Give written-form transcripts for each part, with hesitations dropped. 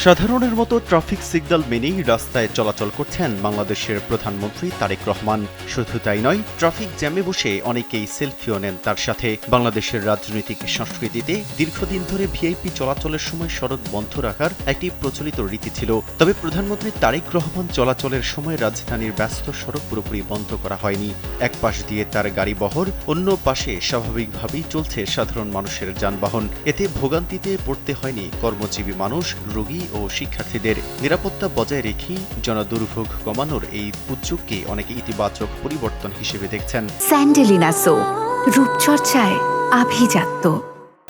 সাধারণের মতো traffic signal মেনেই রাস্তায় চলাচল করছেন বাংলাদেশের প্রধানমন্ত্রী তারেক রহমান। শুধু তাই নয়, ট্রাফিক জ্যামে বসে অনেকেই সেলফিও নেন তার সাথে। বাংলাদেশের রাজনৈতিক সংস্কৃতিতে দীর্ঘদিন ধরে ভিআইপি চলাচলের সময় সড়ক বন্ধ রাখার একটি প্রচলিত রীতি ছিল। তবে প্রধানমন্ত্রী তারেক রহমান চলাচলের সময় রাজধানীর ব্যস্ত সড়ক পুরোপুরি বন্ধ করা হয়নি। এক পাশ দিয়ে তার গাড়ি বহর, অন্য পাশে স্বাভাবিকভাবেই চলছে সাধারণ মানুষের যানবাহন। এতে ভোগান্তিতে পড়তে হয়নি কর্মজীবী মানুষ, রোগী ও শিক্ষার্থীদের। নিরাপত্তা বজায় রেখেই জনদুর্ভোগ কমানোর এই উদ্যোগকে অনেকে ইতিবাচক পরিবর্তন হিসেবে দেখছেন। স্যান্ডেলিনা সো, রূপচর্চায় আভিজাত্য।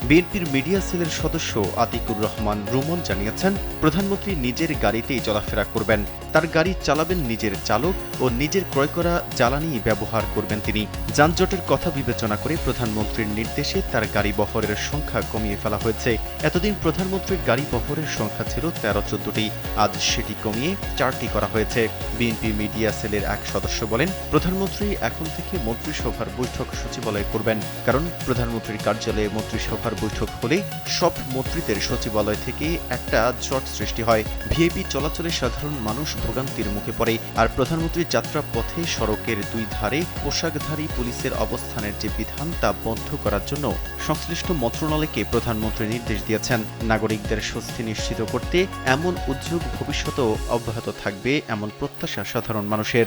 বিএনপির মিডিয়া সেলের সদস্য আতিকুর রহমান রুমন জানিয়েছেন, প্রধানমন্ত্রী নিজের গাড়িতেই চলাফেরা করবেন। তার গাড়ি চালাবেন নিজের চালক ও নিজের ক্রয় করা জ্বালানি ব্যবহার করবেন তিনি। যানজটের কথা বিবেচনা করে প্রধানমন্ত্রীর নির্দেশে তার গাড়ি বহরের সংখ্যা কমিয়ে ফেলা হয়েছে। এতদিন প্রধানমন্ত্রীর গাড়ি বহরের সংখ্যা ছিল ১৩-১৪টি, আজ সেটি কমিয়ে 4টি করা হয়েছে। বিএনপি মিডিয়া সেলের এক সদস্য বলেন, প্রধানমন্ত্রী এখন থেকে মন্ত্রিসভার বৈঠক সচিবালয়ে করবেন। কারণ প্রধানমন্ত্রীর কার্যালয়ে মন্ত্রিসভার বৈঠক হলে সব মন্ত্রীদের সচিবালয় থেকে একটা জট সৃষ্টি হয়। ভিআইপি চলাচলে সাধারণ মানুষ ভোগান্তির মুখে পড়ে। আর প্রধানমন্ত্রীর যাত্রা পথে সড়কের দুই ধারে পোশাকধারী পুলিশের অবস্থানের যে বিধান তা বন্ধ করার জন্য সংশ্লিষ্ট মন্ত্রণালয়কে প্রধানমন্ত্রী নির্দেশ দিয়েছেন। নাগরিকদের স্বস্তি নিশ্চিত করতে এমন উদ্যোগ ভবিষ্যতেও অব্যাহত থাকবে এমন প্রত্যাশা সাধারণ মানুষের।